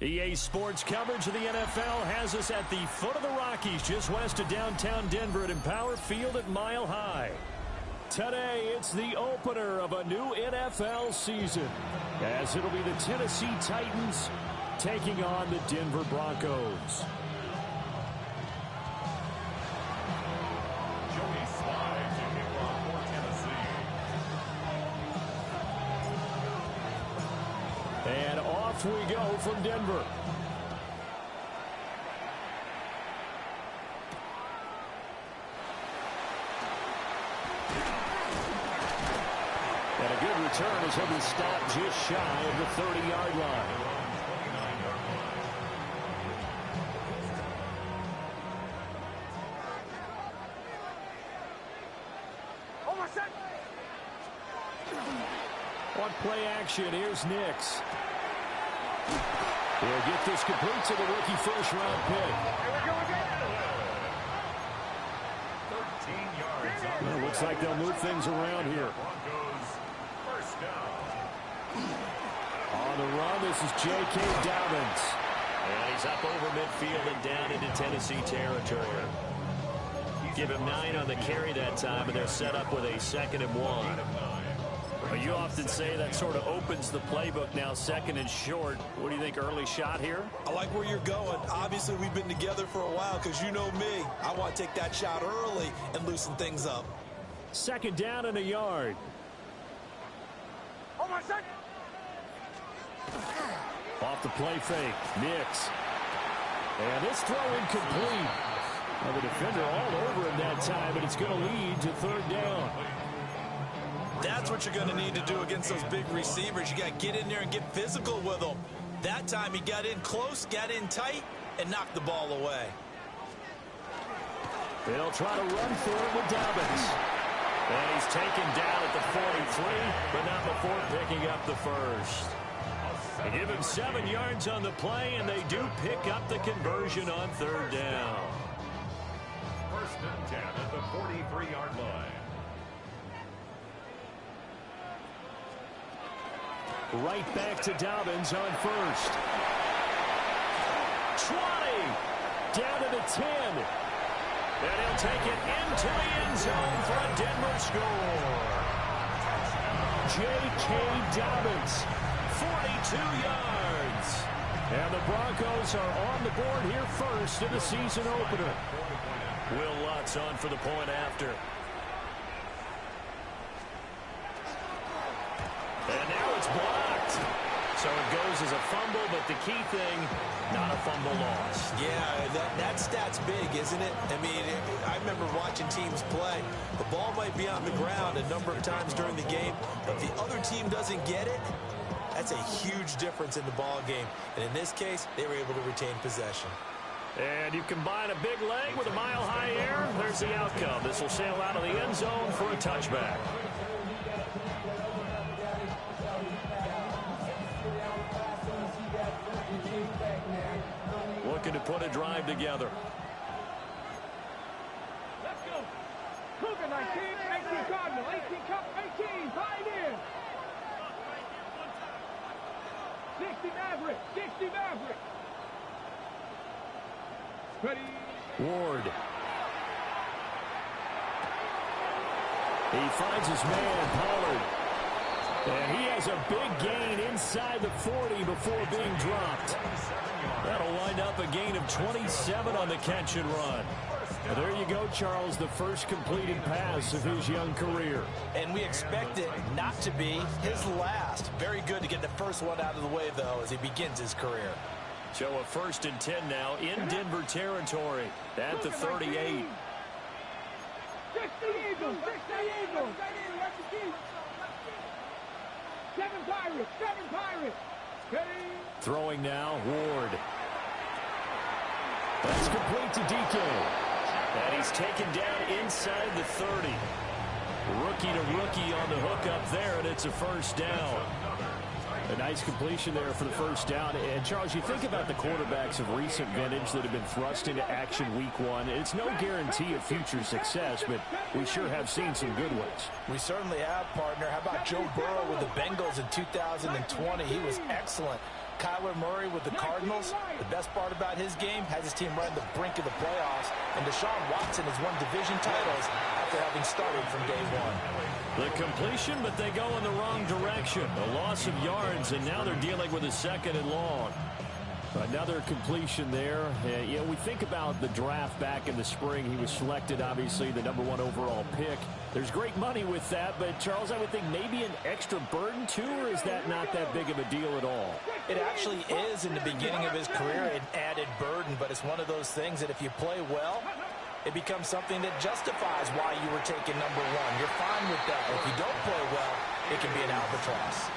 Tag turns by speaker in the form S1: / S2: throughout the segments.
S1: EA Sports coverage of the NFL has us at the foot of the Rockies, just west of downtown Denver at Empower Field at Mile High. Today, it's the opener of a new NFL season, as it'll be the Tennessee Titans taking on the Denver Broncos. And off we go from Denver. And a good return as he'll be stopped just shy of the 30-yard line. On play action, here's Nix. He'll get this complete to the rookie first-round pick.
S2: 13 yards.
S1: Well, looks like they'll move things around here.
S2: First down.
S1: On the run, this is J.K. Dobbins.
S3: And he's up over midfield and down into Tennessee territory. Give him 9 on the carry that time, and they're set up with a 2nd and 1.
S1: Well, you often say that sort of opens the playbook now, 2nd and short. What do you think, early shot here?
S4: I like where you're going. Obviously, we've been together for a while because you know me. I want to take that shot early and loosen things up.
S1: 2nd down and a yard.
S2: Oh, my second.
S1: Off the play fake, Nix. And this throw incomplete. Well, the defender all over him that time, and it's going to lead to 3rd down.
S4: That's what you're going to need to do against those big receivers. You got to get in there and get physical with them. That time he got in close, got in tight, and knocked the ball away.
S1: They'll try to run for it with Dobbins. And he's taken down at the 43, but not before picking up the first. They give him 7 yards on the play, and they do pick up the conversion on 3rd down.
S2: 1st and 10 at the 43-yard line.
S1: Right back to Dobbins on 1st. 20. Down to the 10. And he'll take it into the end zone for a Denver score. J.K. Dobbins, 42 yards. And the Broncos are on the board here first in the season opener.
S3: Will Lutz on for the point after.
S1: And now it's blocked.
S3: So it goes as a fumble, but the key thing, not a fumble loss.
S4: Yeah, that stat's big, isn't it? I mean, I remember watching teams play. The ball might be on the ground a number of times during the game, but the other team doesn't get it. That's a huge difference in the ball game. And in this case, they were able to retain possession.
S1: And you combine a big leg with a mile-high air, there's the outcome. This will sail out of the end zone for a touchback. Looking to put a drive together.
S5: Let's go. Cougar 19, 18 Cardinal, 18 Cup, 18, Pioneer. 60 Maverick, 60 Maverick. Ready.
S1: Ward. He finds his man, Pollard. And he has a big gain inside the 40 before being dropped. That'll wind up a gain of 27 on the catch and run. Well, there you go, Charles, the first completed pass of his young career.
S4: And we expect it not to be his last. Very good to get the first one out of the way, though, as he begins his career.
S1: So a 1st and 10 now in Denver territory at the 38.
S5: 60 Eagles, 60 Eagles. 7 Pirates, 7 Pirates. Ready.
S1: Throwing now, Ward. That's complete to DK. And he's taken down inside the 30. Rookie to rookie on the hook up there, and it's a 1st down. A nice completion there for the 1st down. And, Charles, you think about the quarterbacks of recent vintage that have been thrust into action week 1. It's no guarantee of future success, but we sure have seen some good ones.
S4: We certainly have, partner. How about Joe Burrow with the Bengals in 2020? He was excellent
S6: Kyler Murray with the Cardinals, the best part about his game has his team right on the brink of the playoffs, and Deshaun Watson has won division titles after having started from day one.
S1: The completion, but they go in the wrong direction. A loss of yards, and now they're dealing with a 2nd and long. Another completion there. You know, we think about the draft back in the spring. He was selected, obviously, the #1 overall pick. There's great money with that, but, Charles, I would think maybe an extra burden, too, or is that not that big of a deal at all?
S6: It actually is in the beginning of his career an added burden, but it's one of those things that if you play well, it becomes something that justifies why you were taken #1. You're fine with that. If you don't play well, it can be an albatross.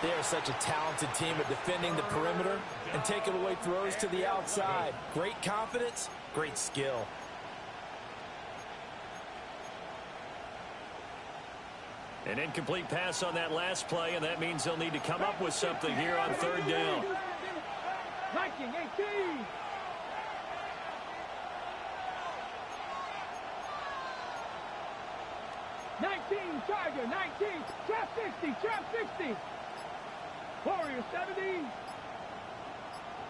S6: They are such a talented team at defending the perimeter and taking away throws to the outside. Great confidence, great skill.
S1: An incomplete pass on that last play, and that means they'll need to come up with something here on 3rd down.
S5: 18. 19, Tiger, 19, trap 60. Warrior 70.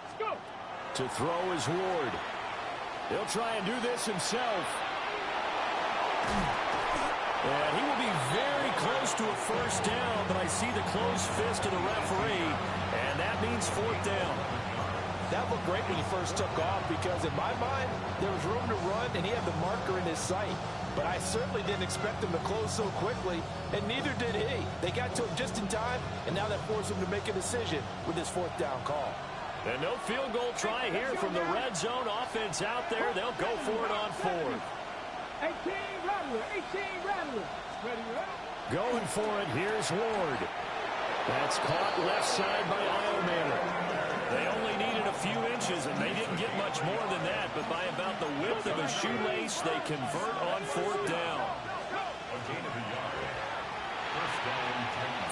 S5: Let's go.
S1: To throw is Ward. He'll try and do this himself. And he will be very close to a 1st down, but I see the closed fist of the referee, and that means 4th down.
S6: That looked great when he first took off because, in my mind, there was room to run, and he had the marker in his sight. But I certainly didn't expect him to close so quickly, and neither did he. They got to him just in time, and now that forced him to make a decision with his 4th down call.
S1: And no field goal try here from the red zone offense out there. They'll go for it on 4th.
S5: 18 Rattler. Ready, right?
S1: Going for it. Here's Ward. That's caught left side by Iomanner. They only needed a few inches, and they didn't get much more than that. But by about the width of a shoelace, they convert on 4th down.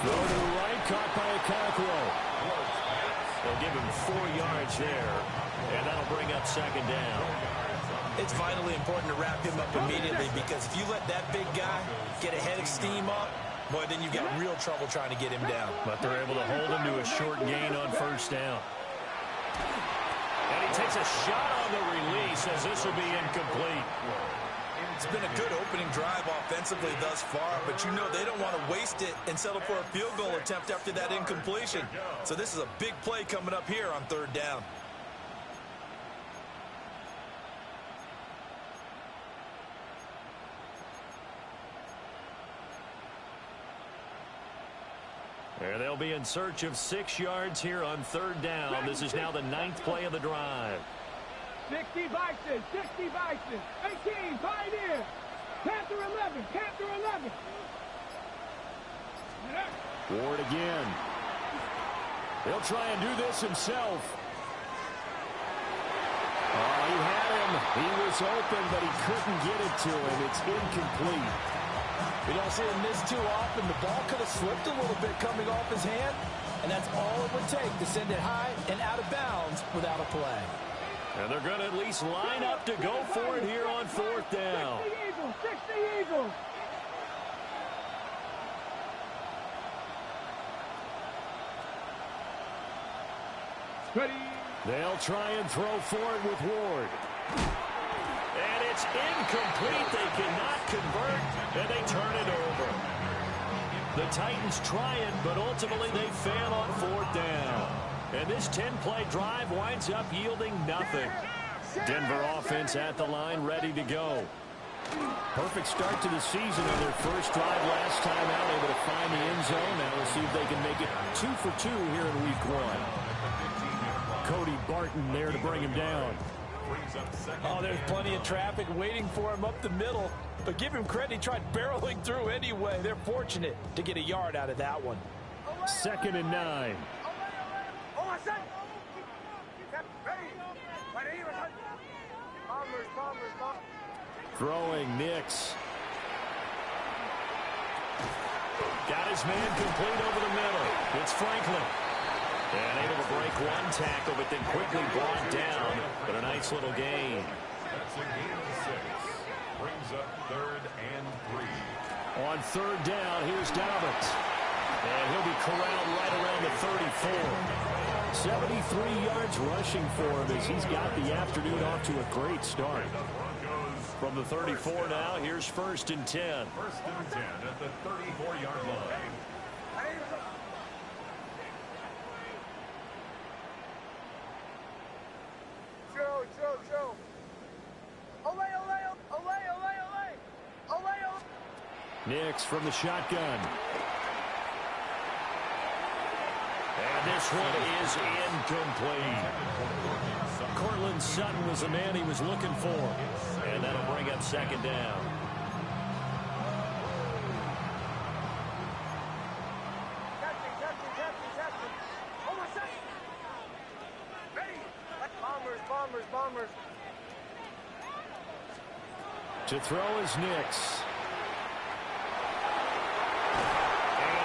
S1: Throw to the right, caught by Okonkwo. They'll give him 4 yards there, and that'll bring up 2nd down.
S6: It's vitally important to wrap him up immediately because if you let that big guy get a head of steam up, boy, then you've got real trouble trying to get him down.
S1: But they're able to hold him to a short gain on 1st down. And he takes a shot on the release as this will be incomplete.
S6: It's been a good opening drive offensively thus far, but you know they don't want to waste it and settle for a field goal attempt after that incompletion. So this is a big play coming up here on 3rd down.
S1: And they'll be in search of 6 yards here on 3rd down. This is now the 9th play of the drive.
S5: 60 Bison. 18, Pioneer. Panther 11.
S1: Ward again. He'll try and do this himself. Oh, he had him. He was open, but he couldn't get it to him. It's incomplete.
S6: We don't see him miss too often. The ball could have slipped a little bit coming off his hand, and that's all it would take to send it high and out of bounds without a play.
S1: And they're going to at least line up to go for it here on 4th down.
S5: 60 Eagles. Ready.
S1: They'll try and throw for it with Ward. And it's incomplete. They cannot convert, and they turn it over. The Titans try it, but ultimately they fail on 4th down. And this 10-play drive winds up yielding nothing. Denver offense at the line, ready to go. Perfect start to the season on their first drive last time out, able to find the end zone. Now we'll see if they can make it 2 for 2 here in week 1. Cody Barton there to bring him down.
S6: Oh, there's plenty of traffic waiting for him up the middle. But give him credit, he tried barreling through anyway. They're fortunate to get a yard out of that one.
S1: 2nd and 9. Throwing Nix. Got his man complete over the middle. It's Franklin. And able to break one tackle, but then quickly brought down. But a nice little gain.
S2: That's a gain of 6. Brings up 3rd and 3.
S1: On 3rd down, here's Dobbins. And he'll be corralled right around the 34. 73 yards rushing for him as he's got the afternoon off to a great start. From the 34 now, here's 1st and 10.
S2: 1st and 10 at the 34-yard line.
S1: Nix from the shotgun. And this one is incomplete. Cortland Sutton was the man he was looking for. And that'll bring up 2nd down.
S5: Bombers.
S1: To throw is Nix.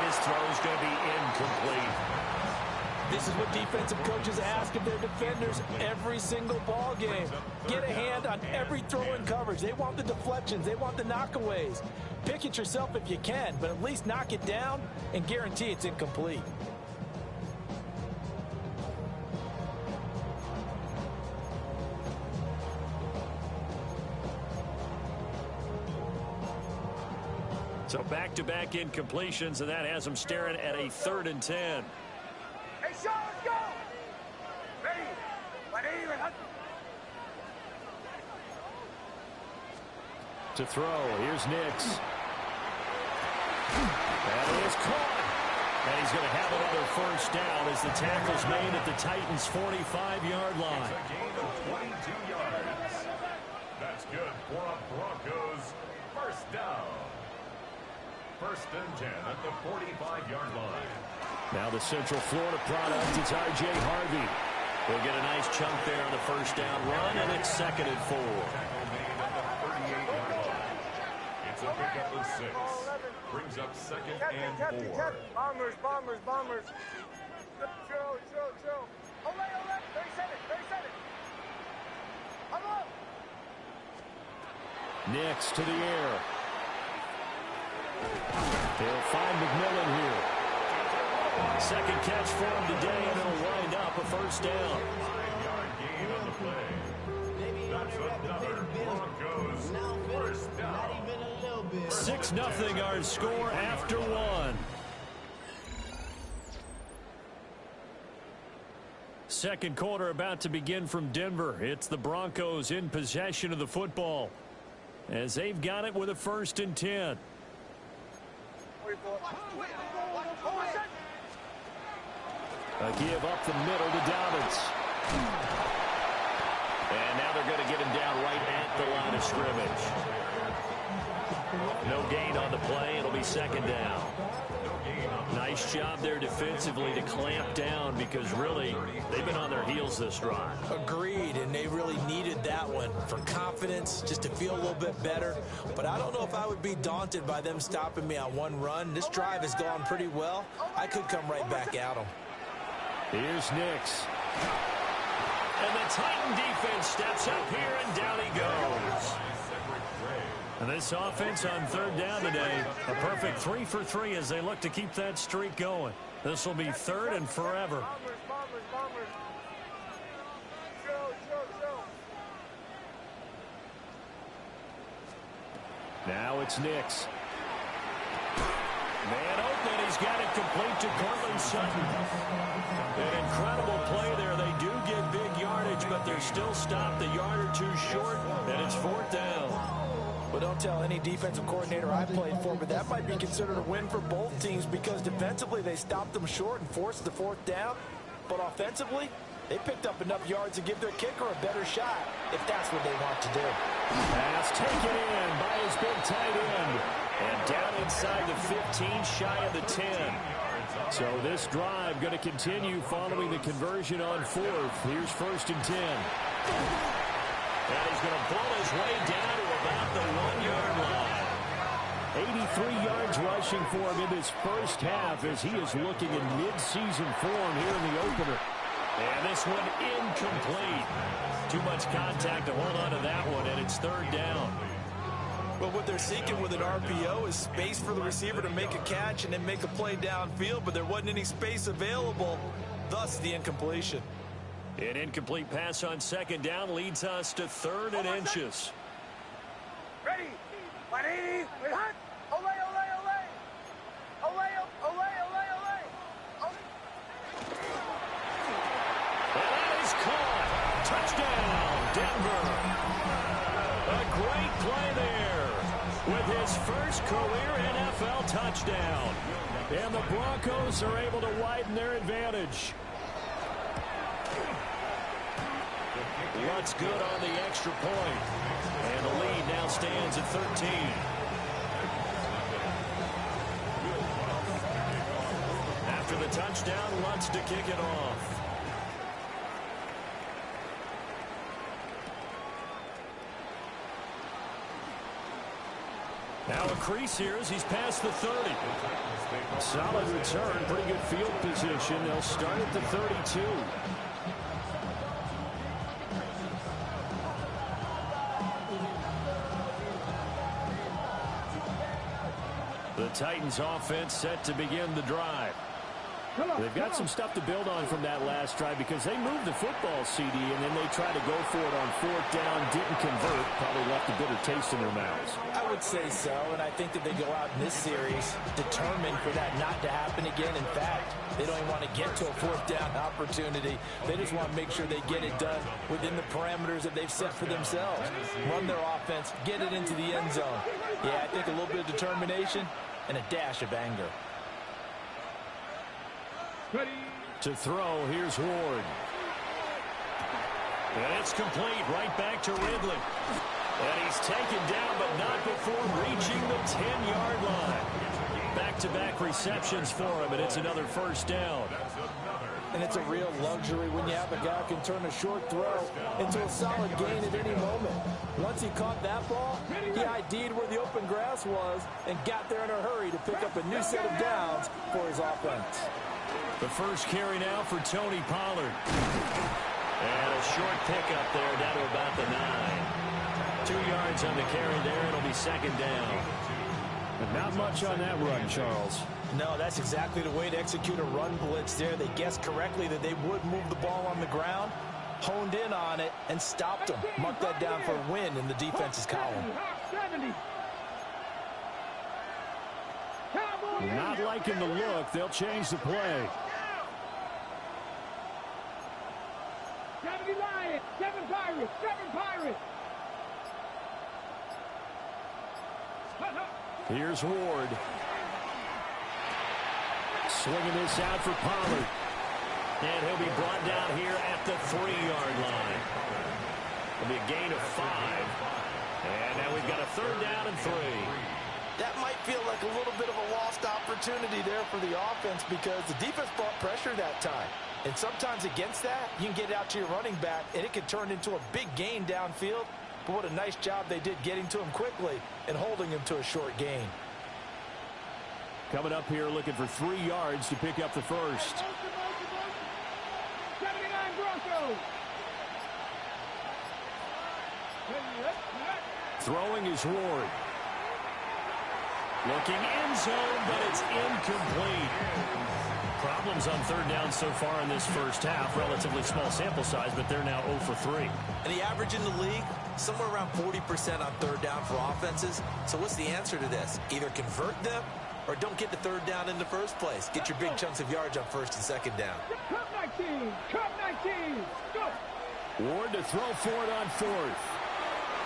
S1: His throw is going to be incomplete.
S6: This is what defensive coaches ask of their defenders every single ball game. Get a hand on every throw in coverage. They want the deflections. They want the knockaways. Pick it yourself if you can, but at least knock it down and guarantee it's incomplete.
S1: So back-to-back incompletions, and that has them staring at a 3rd and 10.
S5: Hey, Sean, let's go! Ready?
S1: To throw, here's Nix. That is caught. And he's going to have another 1st down as the tackle's made at the Titans' 45-yard line.
S2: It's a gain of 22 yards. That's good for a Broncos 1st down. 1st and 10 at the 45-yard line.
S1: Now the Central Florida product, it's R.J. Harvey. He'll get a nice chunk there on the 1st down run, and it's 2nd and 4.
S2: Tackle made at the 38-yard line. It's a pickup of 6. Brings up 2nd and 4.
S5: Bombers. Chill. Ole. 37. I'm up.
S1: Nix to the air. They'll find McMillan here. 2nd catch for him today, and it'll wind up a 1st down.
S2: 5-yard gain on the play. That's another Broncos 1st down.
S1: 6-0 our score after 1. 2nd quarter about to begin from Denver. It's the Broncos in possession of the football as they've got it with a 1st and 10. A give up the middle to Dobbins. And now they're going to get him down right at the line of scrimmage. No gain on the play. It'll be 2nd down. Nice job there defensively to clamp down because really they've been on their heels this drive.
S6: Agreed, and they really needed that one for confidence, just to feel a little bit better. But I don't know if I would be daunted by them stopping me on one run. This drive has gone pretty well. I could come right back at them.
S1: Here's Nix. And the Titan defense steps up here, and down he goes. And this offense on 3rd down today, a perfect 3 for 3 as they look to keep that streak going. This will be 3rd and forever.
S5: Bombers. Chill.
S1: Now it's Nix. Man open, he's got it complete to Cortland Sutton. An incredible play there. They do get big yardage, but they're still stopped a yard or 2 short, and it's 4th down.
S6: Well, don't tell any defensive coordinator I played for, but that might be considered a win for both teams because defensively they stopped them short and forced the 4th down. But offensively, they picked up enough yards to give their kicker a better shot if that's what they want to do.
S1: Pass taken in by his big tight end. And down inside the 15, shy of the 10. So this drive going to continue following the conversion on 4th. Here's 1st and 10. And he's going to pull his way down to about the 1-yard line. 83 yards rushing for him in this 1st half as he is looking in mid-season form here in the opener. And this one incomplete. Too much contact to hold on to that one, and it's 3rd down.
S6: But what they're seeking with an RPO is space for the receiver to make a catch and then make a play downfield, but there wasn't any space available.
S4: thus the incompletion.
S3: An incomplete pass on second down leads us to 3rd and inches.
S5: Ready? 180. Wait, hot. Ole, ole, ole. Ole, ole, ole, ole.
S3: And that is caught. Touchdown, Denver. A great play there with his first career NFL touchdown.
S1: And the Broncos are able to widen their advantage.
S3: What's good on the extra point. And the lead now stands at 13. After the touchdown, Lutz to kick it off. Now a crease here as he's past the 30.
S1: Solid return, pretty good field position. They'll start at the 32.
S3: The Titans offense set to begin the drive.
S1: They've got some stuff to build on from that last drive because they moved the football, CD, and then they tried to go for it on 4th down, didn't convert, probably left a bitter taste in their mouths.
S6: I would say so, and I think that they go out in this series determined for that not to happen again. In fact, they don't even want to get to a 4th down opportunity. They just want to make sure they get it done within the parameters that they've set for themselves. Run their offense, get it into the end zone. Yeah, I think a little bit of determination and a dash of anger.
S1: To throw, here's Ward.
S3: And it's complete right back to Ridley. And he's taken down, but not before reaching the 10-yard line. Back-to-back receptions for him, and it's another first down.
S6: And it's a real luxury when you have a guy who can turn a short throw into a solid gain at any moment. Once he caught that ball, he ID'd where the open grass was and got there in a hurry to pick up a new set of downs for his offense.
S3: The first carry now for Tony Pollard. And a short pickup there down to about the 9. 2 yards on the carry there. It'll be second down.
S1: But not much on that run, Charles.
S6: No, that's exactly the way to execute a run blitz there. They guessed correctly that they would move the ball on the ground, honed in on it, and stopped them. Mark that down for a win in the defense's column.
S1: Not liking the look. They'll change the play.
S5: 70 Lions, 7 Pirates, 7 Pirates.
S1: Here's Ward. Swinging this out for Pollard.
S3: And he'll be brought down here at the 3-yard line. It'll be a gain of 5. And now we've got a 3rd down and 3.
S6: That might feel like a little bit of a lost opportunity there for the offense because the defense brought pressure that time. And sometimes against that, you can get it out to your running back, and it can turn into a big gain downfield. But what a nice job they did getting to him quickly and holding him to a short gain.
S1: Coming up here looking for 3 yards to pick up the first.
S5: 79 Broncos.
S1: Throwing is Ward.
S3: Looking end zone, but it's incomplete. Problems on 3rd down so far in this first half. Relatively small sample size, but they're now 0 for 3.
S4: And the average in the league, somewhere around 40% on 3rd down for offenses. So what's the answer to this? Either convert them or don't get the 3rd down in the first place. Get your big chunks of yards on 1st and 2nd down.
S5: Cup 19, Cup 19, go.
S1: Ward to throw for it on 4th.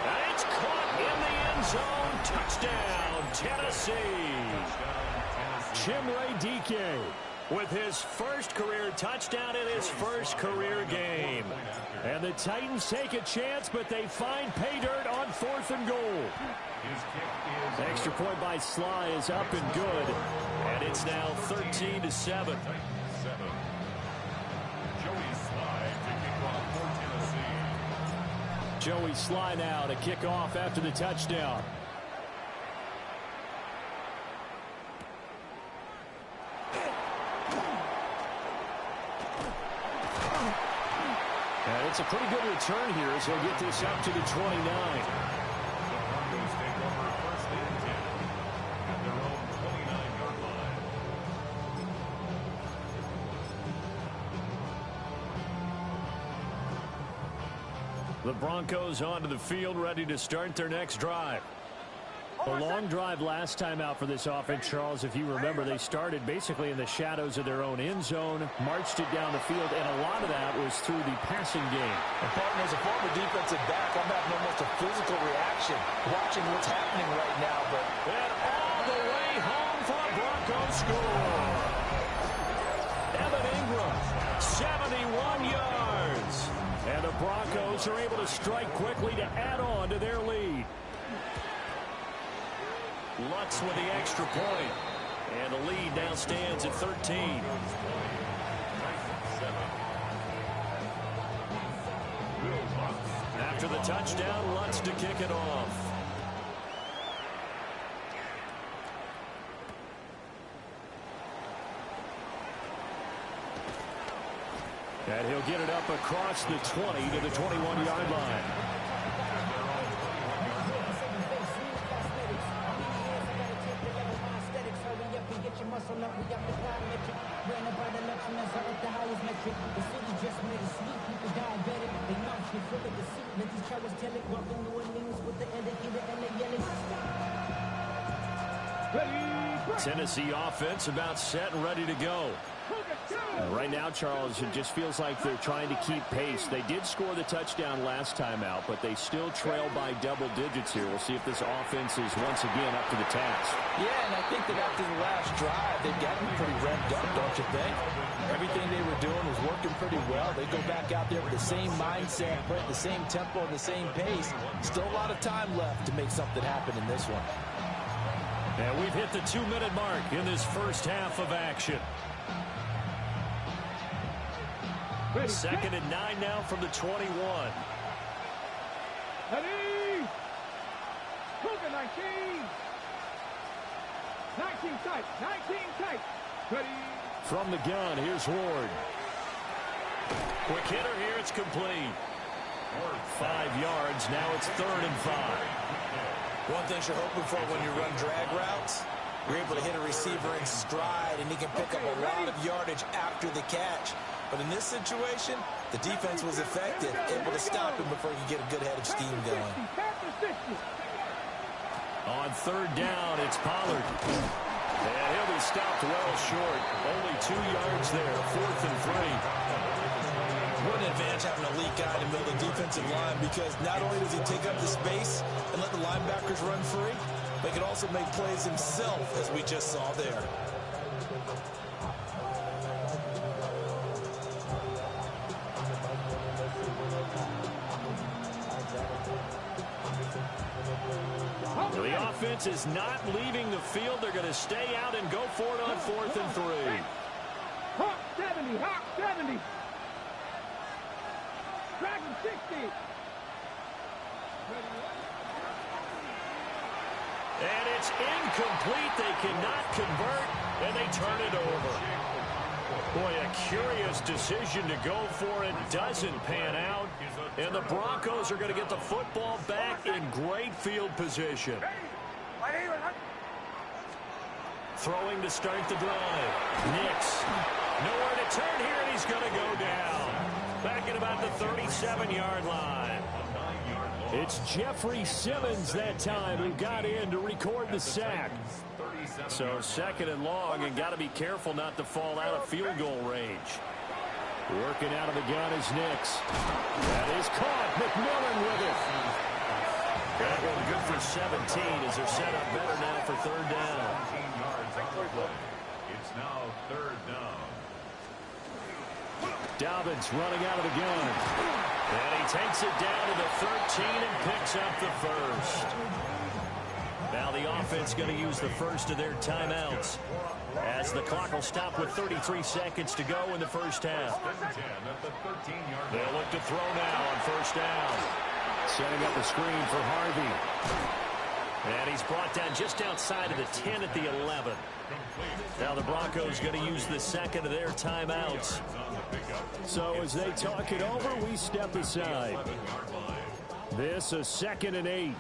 S3: And it's caught in the end zone. Touchdown, Tennessee.
S1: Chimere Dike
S3: with his first career touchdown in his first career game.
S1: And the Titans take a chance, but they find pay dirt on 4th and goal. Extra point by Sly is up and good.
S3: And it's now 13-7.
S1: Joey Sly now to kick off after the touchdown. And it's a pretty good return here as he'll get this up to the 29. The Broncos onto the field, ready to start their next drive. A long drive last time out for this offense, Charles. If you remember, they started basically in the shadows of their own end zone, marched it down the field, and a lot of that was through the passing game.
S6: And partner, as a former defensive back, I'm having almost a physical reaction watching what's happening right now. But
S1: and all the way home for a Broncos score. Evan Ingram, 71 yards. And the Broncos are able to strike quickly to add on to their lead. Lutz with the extra point. And the lead now stands at 13. After the touchdown, Lutz to kick it off. And he'll get it up across the 20 to the 21-yard line. Tennessee offense about set and ready to go. Right now, Charles, it just feels like they're trying to keep pace. They did score the touchdown last time out, but they still trail by double digits here. We'll see if this offense is once again up to the task.
S6: Yeah, and I think that after the last drive, they've gotten pretty revved up, don't you think? Everything they were doing was working pretty well. They go back out there with the same mindset, playing the same tempo and the same pace. Still a lot of time left to make something happen in this one.
S1: And we've hit the 2-minute mark in this first half of action. Second and 9 now from the 21.
S5: Ready? Cougar 19. 19 tight. 19 tight. Ready?
S1: From the gun, here's Ward. Quick hitter here, it's complete. 5 yards, now it's 3rd and 5.
S4: One thing you're hoping for when you run drag routes, you're able to hit a receiver in stride, and he can pick up a lot of yardage after the catch. But in this situation, the defense was effective, able to stop him before he could get a good head of steam going.
S1: On 3rd down, it's Pollard. And he'll be stopped well short. Only 2 yards there, 4th and 3.
S4: What an advantage having an elite guy in the middle of the defensive line, because not only does he take up the space and let the linebackers run free, but he can also make plays himself, as we just saw there.
S1: The offense is not leaving the field. They're going to stay out and go for it on 4th and 3.
S5: Hawk 70. Hawk 70. Dragon 60.
S1: And it's incomplete. They cannot convert, and they turn it over. Boy, a curious decision to go for it. Doesn't pan out. And the Broncos are going to get the football back in great field position. Throwing to start the drive. Nix. Nowhere to turn here, and he's going to go down. Back at about the 37-yard line. It's Jeffrey Simmons that time who got in to record the sack. So 2nd and long, and got to be careful not to fall out of field goal range. Working out of the gun is Nix. That is caught. McMillan with it. That one good for 17 as they're set up better now for 3rd down.
S2: It's now 3rd down.
S1: Dobbins running out of the gun. And he takes it down to the 13 and picks up the first. Now the offense going to use the first of their timeouts, as the clock will stop with 33 seconds to go in the first half. They'll look to throw now on 1st down. Setting up a screen for Harvey. And he's brought down just outside of the 10 at the 11. Now the Broncos going to use the 2nd of their timeouts. So as they talk it over, we step aside. This a 2nd and 8.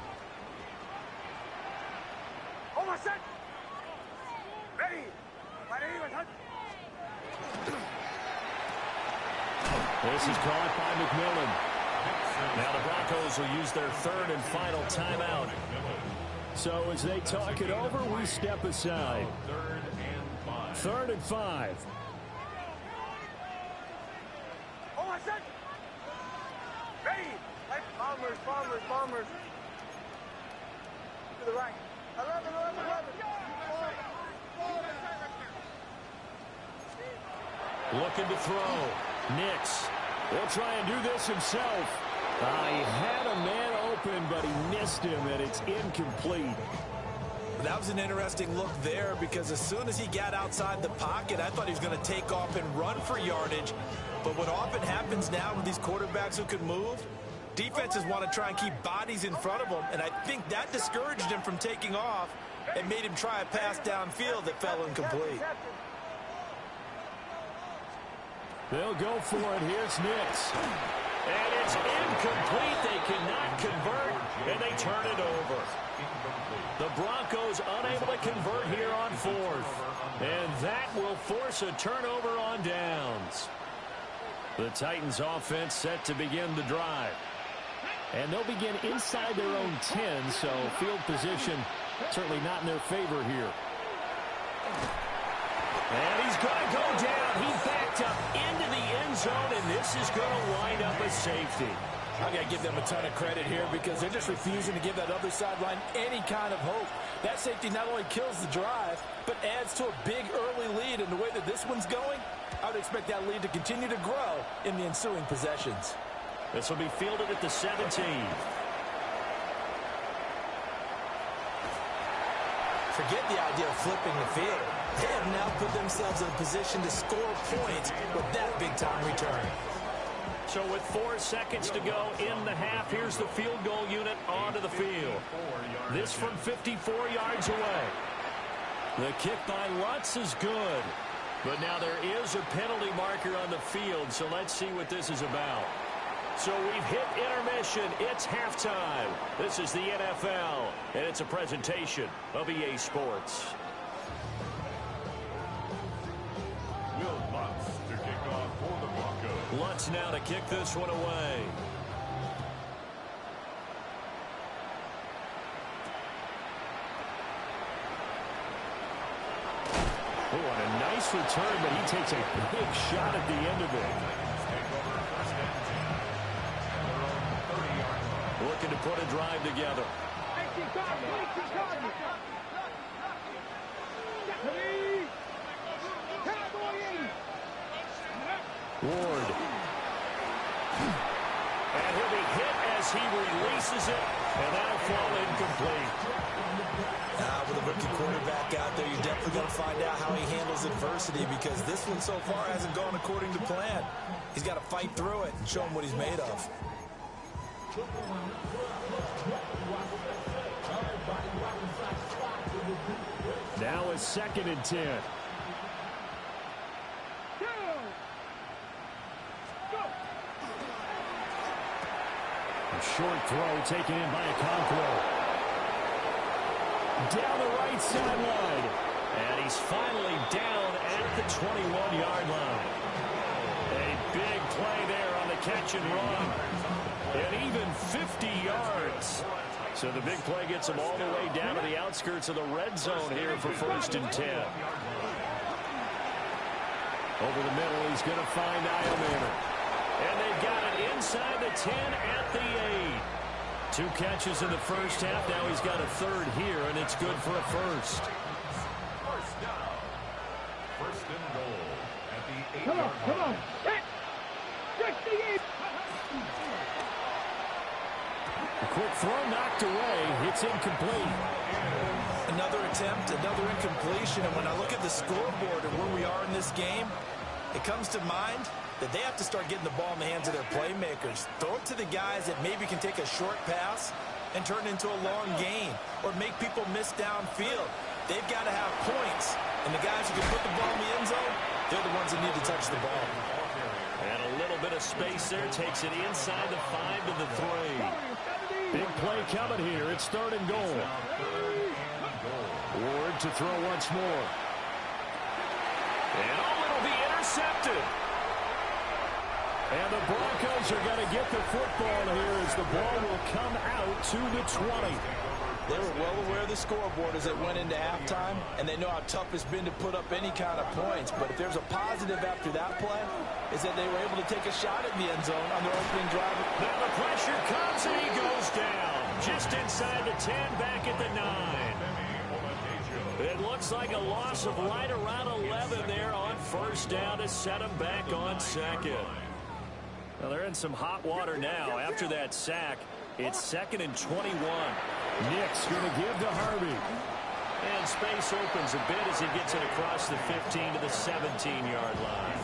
S5: Almost set. Ready.
S1: This is caught by McMillan. Now the Broncos will use their third and final timeout. So as they talk it over, we step aside. Third and 5.
S5: Oh, I said. Ready. Right. Bombers. To the right. 11.
S1: Looking to throw. Nix will try and do this himself. He had a man open, but he missed him, and it's incomplete.
S4: That was an interesting look there because as soon as he got outside the pocket, I thought he was going to take off and run for yardage. But what often happens now with these quarterbacks who can move, defenses want to try and keep bodies in front of them, and I think that discouraged him from taking off and made him try a pass downfield that fell incomplete.
S1: They'll go for it. Here's Nix.
S3: And it's incomplete. They cannot convert, and they turn it over. The Broncos unable to convert here on fourth. And that will force a turnover on downs.
S1: The Titans offense set to begin the drive. And they'll begin inside their own 10, so field position certainly not in their favor here.
S3: And he's going to go down. He backed up into the end zone, and this is going to wind up a safety.
S6: I've got to give them a ton of credit here because they're just refusing to give that other sideline any kind of hope. That safety not only kills the drive, but adds to a big early lead. And the way that this one's going, I would expect that lead to continue to grow in the ensuing possessions.
S3: This will be fielded at the 17.
S4: Forget the idea of flipping the field. They have now put themselves in a position to score points with that big-time return.
S3: So with 4 seconds to go in the half, here's the field goal unit onto the field. This from 54 yards away.
S1: The kick by Lutz is good.
S3: But now there is a penalty marker on the field, so let's see what this is about. So we've hit intermission. It's halftime. This is the NFL, and it's a presentation of EA Sports.
S1: Lutz now to kick this one away. Oh, and a nice return, but he takes a big shot at the end of it. Looking to put a drive together. Ward.
S3: And he'll be hit as he releases it, and that'll fall incomplete.
S4: With a rookie quarterback out there, you're definitely going to find out how he handles adversity because this one so far hasn't gone according to plan. He's got to fight through it and show him what he's made of.
S1: Now it's 2nd and 10. A short throw taken in by Okonkwo. Down the right sideline.
S3: And he's finally down at the 21-yard line. A big play there on the catch and run. And even 50 yards. So the big play gets him all the way down to the outskirts of the red zone here for 1st and 10.
S1: Over the middle, he's going to find Eilman.
S3: And they've got it inside the 10 at the 8.
S1: 2 catches in the first half. Now he's got a third here, and it's good for a first.
S2: First down. 1st and goal at the 8-yard line.
S5: Come on. 68.
S1: A quick throw knocked away. It's incomplete.
S4: Another attempt, another incompletion. And when I look at the scoreboard and where we are in this game, it comes to mind that they have to start getting the ball in the hands of their playmakers. Throw it to the guys that maybe can take a short pass and turn it into a long gain or make people miss downfield. They've got to have points. And the guys who can put the ball in the end zone, they're the ones that need to touch the ball.
S3: And a little bit of space there takes it inside the 5 to the 3.
S1: Big play coming here. It's 3rd and goal. Ward to throw once more.
S3: And it'll be intercepted.
S1: And the Broncos are going to get the football here as the ball will come out to the 20.
S6: They were well aware of the scoreboard as it went into halftime, and they know how tough it's been to put up any kind of points. But if there's a positive after that play, is that they were able to take a shot at the end zone on their opening drive.
S1: Now the pressure comes and he goes down. Just inside the 10, back at the 9. It looks like a loss of right around 11 there on first down to set him back on second. Well, they're in some hot water now after that sack. It's 2nd and 21. Nick's going to give to Harvey. And space opens a bit as he gets it across the 15 to the 17-yard line.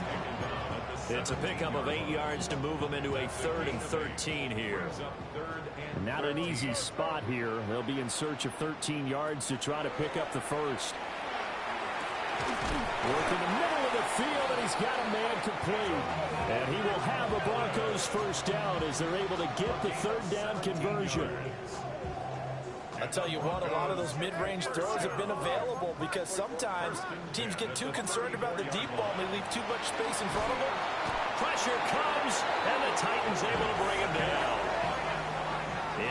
S1: It's a pickup of 8 yards to move them into a 3rd and 13 here. Not an easy spot here. They'll be in search of 13 yards to try to pick up the first. Work in the middle of the field, and he's got a man complete. And he will have a Broncos first down as they're able to get the 3rd down conversion.
S6: I tell you what, a lot of those mid-range throws have been available because sometimes teams get too concerned about the deep ball and they leave too much space in front of them.
S1: Pressure comes, and the Titans able to bring him down.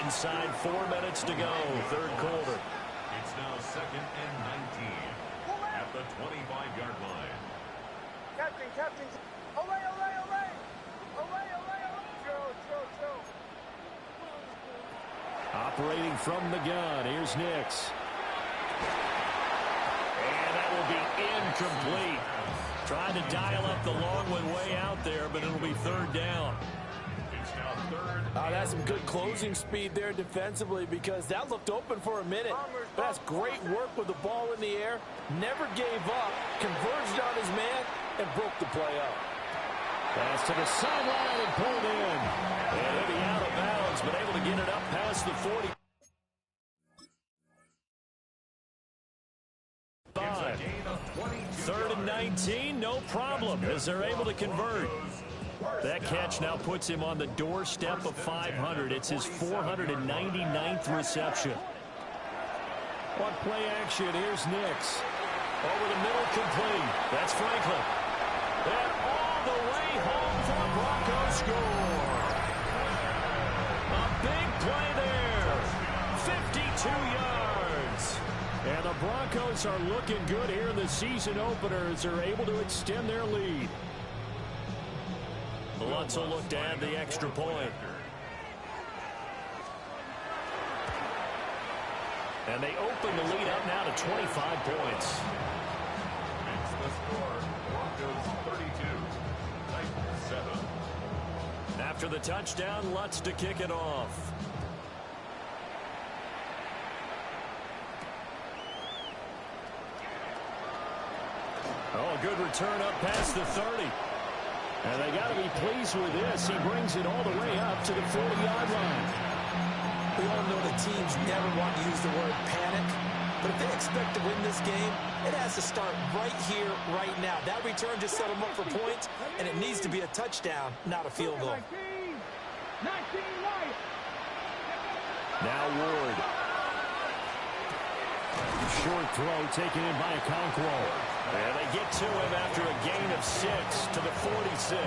S1: Inside 4 minutes to go, 3rd quarter.
S2: It's now 2nd and 19 at the 25-yard line.
S5: Captain. Ole, ole, ole. Ole, ole, ole. Chill.
S1: Operating from the gun, here's Nix. And that will be incomplete. Trying to dial up the long one way out there, but it'll be 3rd down.
S2: It's now 3rd.
S6: That's some good closing speed there defensively because that looked open for a minute. But that's great work with the ball in the air. Never gave up, converged on his man, and broke the play up.
S1: Pass to the sideline and pulled in. And he'll be out of bounds, but able to get it up past the 40.
S2: It's a gain of 22
S1: 3rd and 19, no problem, as they're able to convert. That catch now puts him on the doorstep of 500. It's his 499th reception. On play action, here's Nix. Over the middle, complete. That's Franklin. And all the way home for the Broncos score. A big play there. 52 yards. And the Broncos are looking good here in the season opener as they're able to extend their lead. Lutz will look to add the extra point. And they open the lead up now to 25 points.
S2: It's the score. Broncos 32, Titans 7.
S1: After the touchdown, Lutz to kick it off. Oh, good return up past the 30. And they got to be pleased with this. He brings it all the way up to the 40-yard line.
S6: We all know that teams never want to use the word panic, but if they expect to win this game, it has to start right here, right now. That return just set them up for points, and it needs to be a touchdown, not a field goal.
S1: Now Ward. Short throw taken in by Okonkwo. And they get to him after a gain of 6 to the 46.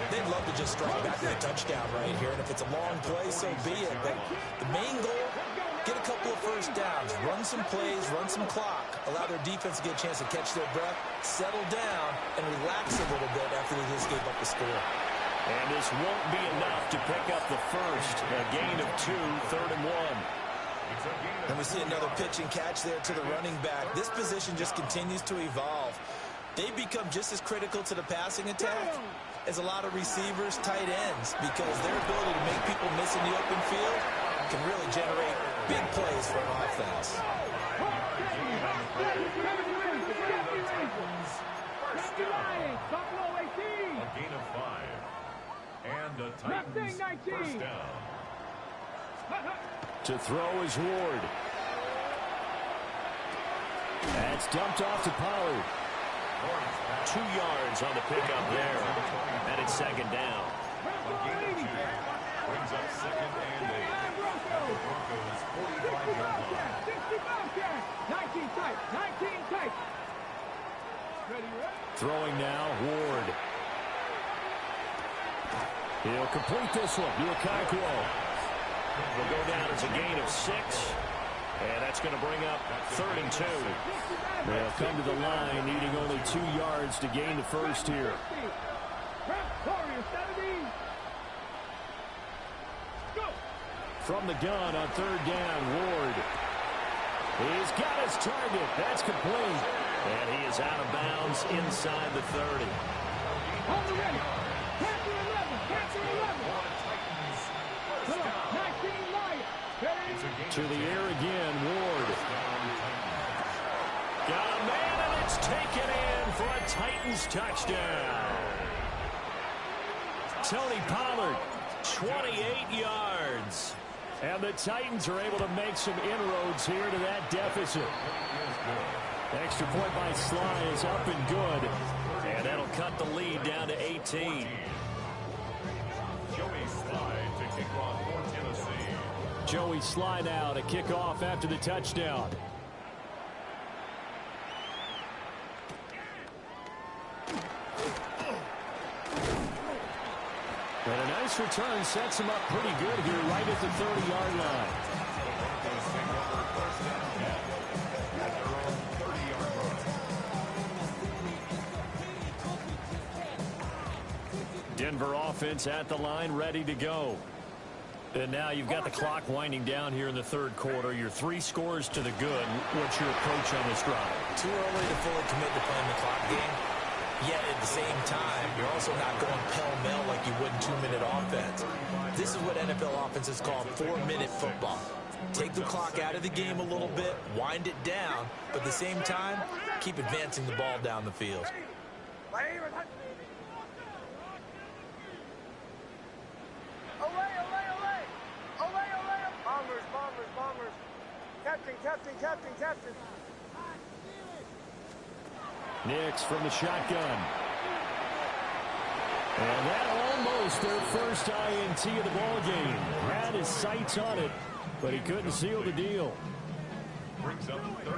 S6: They'd love to just strike back with a touchdown right here, and if it's a long play, so be it. But the main goal, get a couple of first downs, run some plays, run some clock, allow their defense to get a chance to catch their breath, settle down, and relax a little bit after they just gave up the score.
S1: And this won't be enough to pick up the first. A gain of 2, 3rd and 1.
S6: And we see another pitch and catch there to the running back. This position just continues to evolve. They become just as critical to the passing attack as a lot of receivers, tight ends, because their ability to make people miss in the open field can really generate big plays for an offense.
S2: A gain of 5. And the Titans first down.
S1: To throw is Ward. That's dumped off to Pollard. 2 yards on the pickup there. And it's 2nd down.
S2: A gain of 2. Brings up 2nd and 8. At the Broncos 45-yard line.
S5: 19 tight.
S1: Throwing now, Ward. He'll complete this one. Lukaku will go down as a gain of 6. And that's going to bring up 3rd and 2. They'll come to the line, needing only 2 yards to gain the first here. From the gun on 3rd down, Ward. He's got his target. That's complete. And he is out of bounds inside the 30. To the air again, Ward. Got a man, and it's taken in for a Titans touchdown. Tony Pollard, 28 yards. And the Titans are able to make some inroads here to that deficit. Extra point by Sly is up and good. And that'll cut the lead down to 18.
S2: Joey Sly to kick off for Tennessee.
S1: Joey Sly now to kick off after the touchdown. And a nice return sets him up pretty good here right at the 30-yard line. Denver offense at the line, ready to go. And now you've got the clock winding down here in the 3rd quarter. Your 3 scores to the good. What's your approach on this drive?
S6: Too early to fully commit to playing the clock game. Yet at the same time, you're also not going pell-mell like you would in 2-minute offense. This is what NFL offenses call 4-minute football. Take the clock out of the game a little bit, wind it down, but at the same time, keep advancing the ball down the field.
S5: Captain.
S1: Nix from the shotgun. And that almost their first INT of the ball game. Had his sights on it, but he couldn't seal the deal.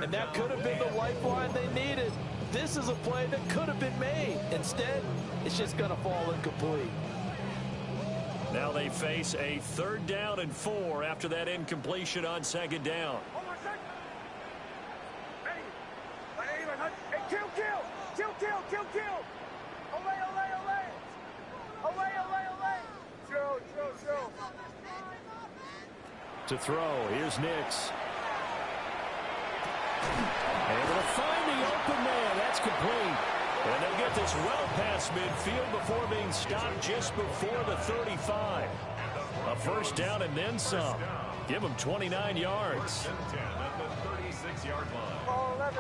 S6: And that could have been the lifeline they needed. This is a play that could have been made. Instead, it's just going to fall incomplete.
S1: Now they face a 3rd down and 4 after that incompletion on 2nd down.
S5: Kill. Throw.
S1: To throw, here's Nix. Able to find the open man. That's complete. And they'll get this well past midfield before being stopped just before the 35. A 1st down and then some. Give them 29 yards.
S2: 10 at the 36-yard line.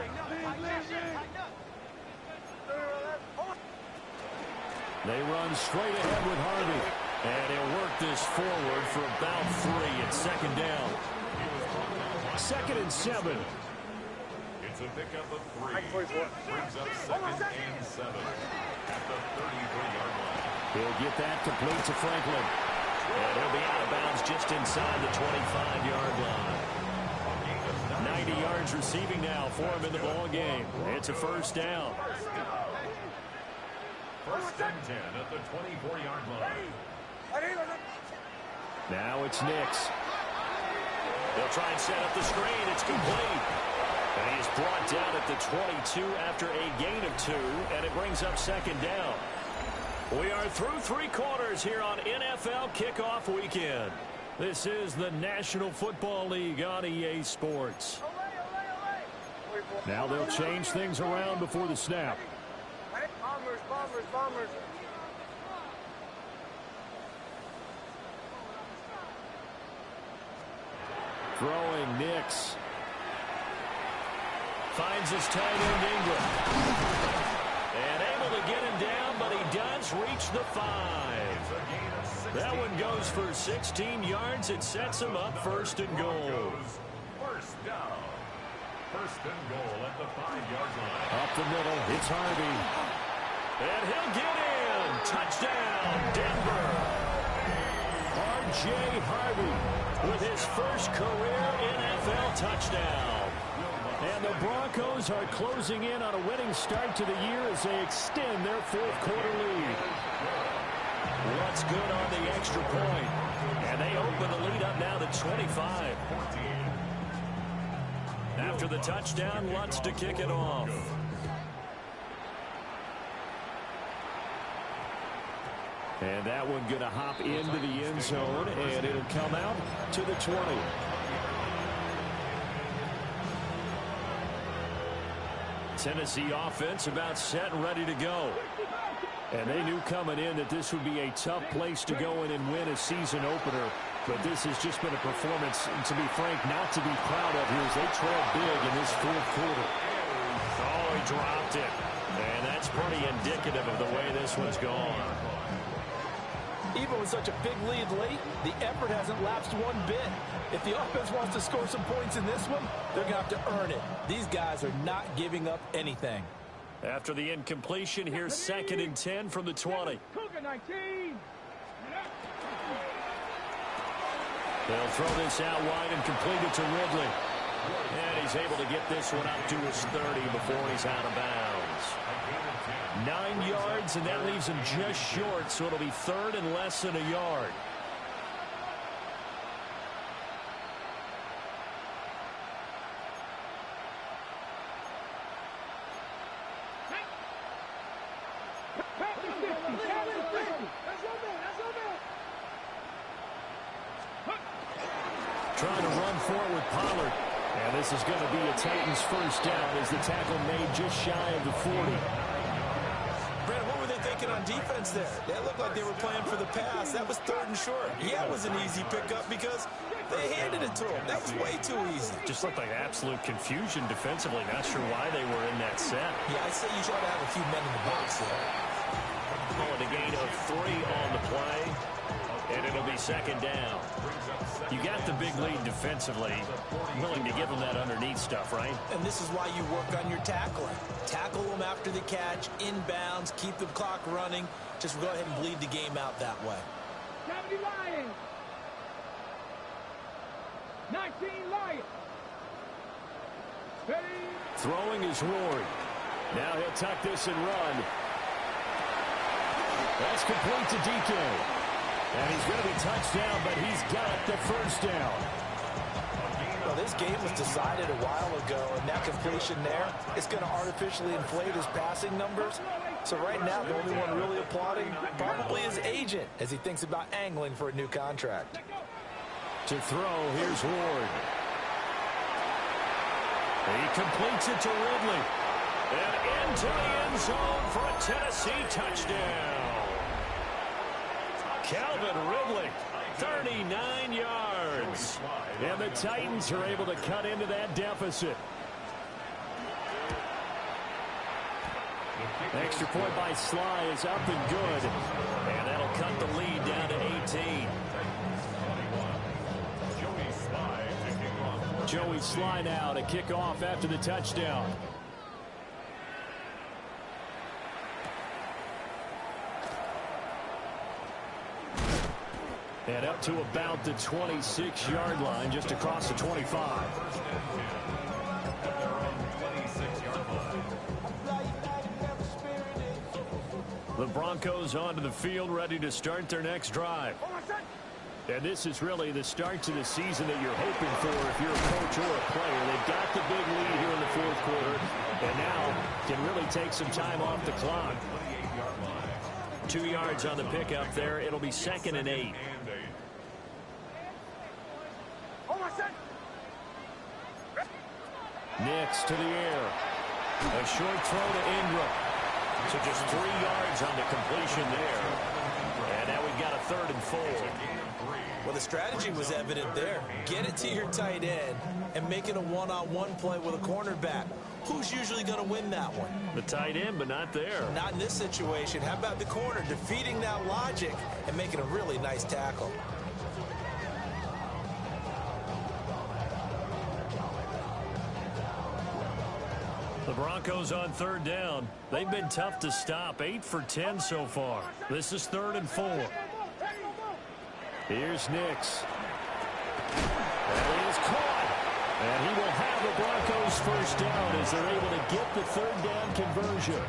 S1: They run straight ahead with Harvey. And he'll work this forward for about 3 at 2nd down. 2nd and 7.
S2: It's a pickup of 3. Brings up 2nd and 7 at the 33-yard line.
S1: He'll get that complete to Franklin. And he'll be out of bounds just inside the 25-yard line. 90 yards receiving now for him in the ball game. It's a 1st down.
S2: 1st and 10 at the 24-yard line.
S1: Now it's Nix. They'll try and set up the screen. It's complete. And he is brought down at the 22 after a gain of 2, and it brings up 2nd down. We are through 3 quarters here on NFL Kickoff Weekend. This is the National Football League on EA Sports. Now they'll change things around before the snap.
S5: Bombers.
S1: Throwing Nix. Finds his tight end Ingram. And able to get him down, but he does reach the 5. That one goes for 16 yards. It sets him up 1st and goal.
S2: 1st down. 1st and goal at the 5-yard line.
S1: Up the middle, it's Harvey. And he'll get in. Touchdown, Denver. R.J. Harvey with his first career NFL touchdown. And the Broncos are closing in on a winning start to the year as they extend their 4th quarter lead. What's good on the extra point? And they open the lead up now to 25. After the touchdown, Lutz to kick it off. And that one going to hop into the end zone, and it'll come out to the 20. Tennessee offense about set and ready to go. And they knew coming in that this would be a tough place to go in and win a season opener. But this has just been a performance, to be frank, not to be proud of here as they trail big in this fourth quarter.
S3: Oh, he dropped it. And that's pretty indicative of the way this one's gone.
S6: Even with such a big lead late, the effort hasn't lapsed one bit. If the offense wants to score some points in this one, they're going to have to earn it. These guys are not giving up anything.
S3: After the incompletion, here's 2nd and 10 from the 20.
S1: They'll throw this out wide and complete it to Ridley. And he's able to get this one up to his 30 before he's out of bounds. 9 yards, and that leaves him just short, so it'll be 3rd and less than a yard. Trying to run forward with Pollard. And this is going to be a Titans first down as the tackle made just shy of the 40.
S4: Brad, what were they thinking on defense there? They looked like they were playing for the pass. That was 3rd and short. Yeah, it was an easy pickup because they handed it to him. That was way too easy.
S3: Just looked like absolute confusion defensively. Not sure why they were in that set.
S4: Yeah, I'd say you try to have a few men in the box there.
S1: Calling a gain of 3 on the play. And it'll be 2nd down. You got the big lead defensively. Willing to give them that underneath stuff, right?
S4: And this is why you work on your tackling. Tackle them after the catch, inbounds, keep the clock running. Just go ahead and bleed the game out that way.
S5: 70 Lions. 19 Lions. Ready.
S1: Throwing is Rory. Now he'll tuck this and run. That's complete to DK. And he's going to be touchdown, but he's got the first down.
S6: Well, this game was decided a while ago, and that completion there is going to artificially inflate his passing numbers. So right now, the only one really applauding probably his agent as he thinks about angling for a new contract.
S1: To throw, here's Ward. He completes it to Ridley. And into the end zone for a Tennessee touchdown. Calvin Ridley, 39 yards. And the Titans are able to cut into that deficit. Extra point by Sly is up and good. And that'll cut the lead down to 18. Joey Sly now to kick off after the touchdown. And up to about the 26-yard line, just across the 25. The Broncos onto the field, ready to start their next drive. And this is really the start to the season that you're hoping for if you're a coach or a player. They've got the big lead here in the fourth quarter, and now can really take some time off the clock. 2 yards on the pickup there. It'll be 2nd and 8. Nix to the air. A short throw to Ingram. So just 3 yards on the completion there. And now we've got a 3rd and 4.
S4: Well, the strategy was evident there. Get it to your tight end and make it a one-on-one play with a cornerback. Who's usually going to win that one?
S1: The tight end, but not there.
S4: Not in this situation. How about the corner defeating that logic and making a really nice tackle?
S1: The Broncos on 3rd down. They've been tough to stop. 8 for 10 so far. This is 3rd and 4. Here's Nix. That is caught. And he will have the Broncos first down as they're able to get the 3rd down conversion.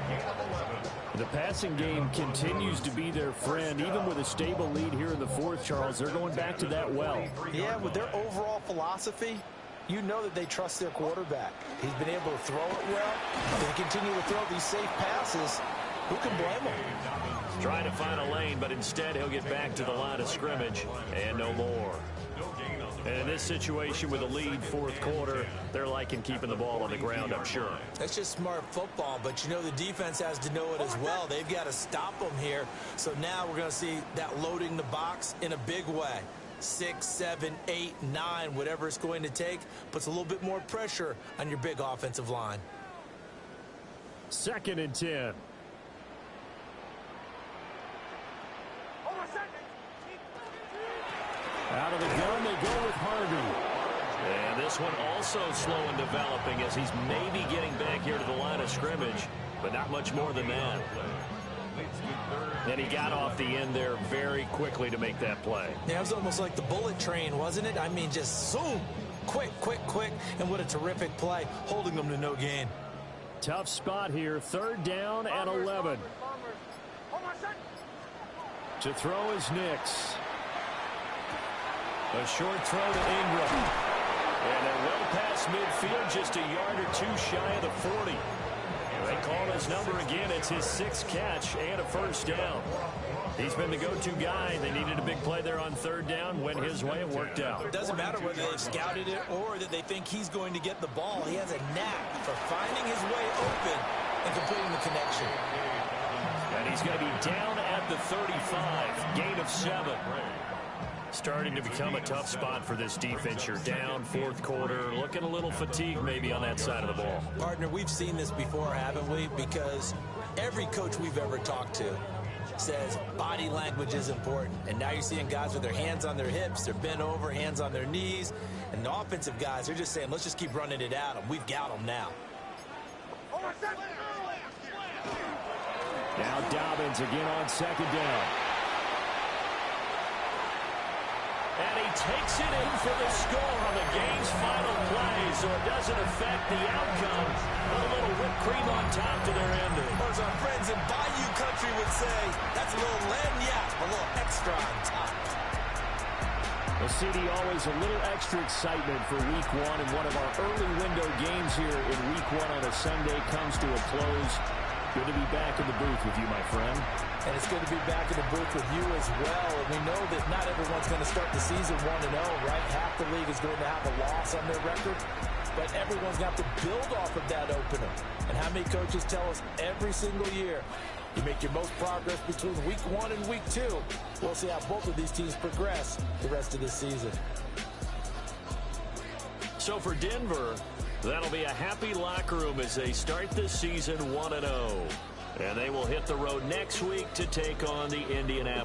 S1: The passing game continues to be their friend. Even with a stable lead here in the fourth, Charles, they're going back to that well.
S6: Yeah, with their overall philosophy, you know that they trust their quarterback. He's been able to throw it well. They continue to throw these safe passes. Who can blame him?
S1: Trying to find a lane, but instead he'll get back to the line of scrimmage and no more. And in this situation with a lead fourth quarter, they're liking keeping the ball on the ground, I'm sure.
S4: That's just smart football, but you know the defense has to know it as well. They've got to stop them here. So now we're going to see that loading the box in a big way. 6, 7, 8, 9, whatever it's going to take, puts a little bit more pressure on your big offensive line.
S1: 2nd and 10. Out of the gun, they go with Harvey. And this one also slow in developing as he's maybe getting back here to the line of scrimmage, but not much more than that. And he got off the end there very quickly to make that play.
S4: Yeah, it was almost like the bullet train, wasn't it? I mean, just zoom, quick, quick, quick, and what a terrific play, holding them to no gain.
S1: Tough spot here, 3rd down and 11. To throw is Nix. A short throw to Ingram. And a well past midfield, just a yard or two shy of the 40. They call his number again. It's his 6th catch and a 1st down. He's been the go-to guy. They needed a big play there on 3rd down. Went his way and worked out.
S4: It doesn't matter whether they've scouted it or that they think he's going to get the ball. He has a knack for finding his way open and completing the connection.
S1: And he's going to be down at the 35. Gain of 7. Starting to become a tough spot for this defense. You're down 4th quarter, looking a little fatigued maybe on that side of the ball.
S4: Partner, we've seen this before, haven't we? Because every coach we've ever talked to says body language is important. And now you're seeing guys with their hands on their hips, they're bent over, hands on their knees. And the offensive guys, they're just saying, let's just keep running it at them. We've got them now.
S1: Now Dobbins again on 2nd down. And he takes it in for the score on the game's final play, so it doesn't affect the outcome. A little whipped cream on top to their ending.
S4: Or as our friends in Bayou Country would say, that's a little lagniappe, a little extra on top.
S1: Well, CD, always a little extra excitement for Week 1, and one of our early window games here in Week 1 on a Sunday comes to a close. Good to be back in the booth with you, my friend.
S6: And it's good to be back in the booth with you as well. And we know that not everyone's going to start the season 1-0, right? Half the league is going to have a loss on their record. But everyone's going to have to build off of that opener. And how many coaches tell us every single year, you make your most progress between Week 1 and Week 2. We'll see how both of these teams progress the rest of this season.
S1: So for Denver, that'll be a happy locker room as they start this season 1-0. And they will hit the road next week to take on the Indianapolis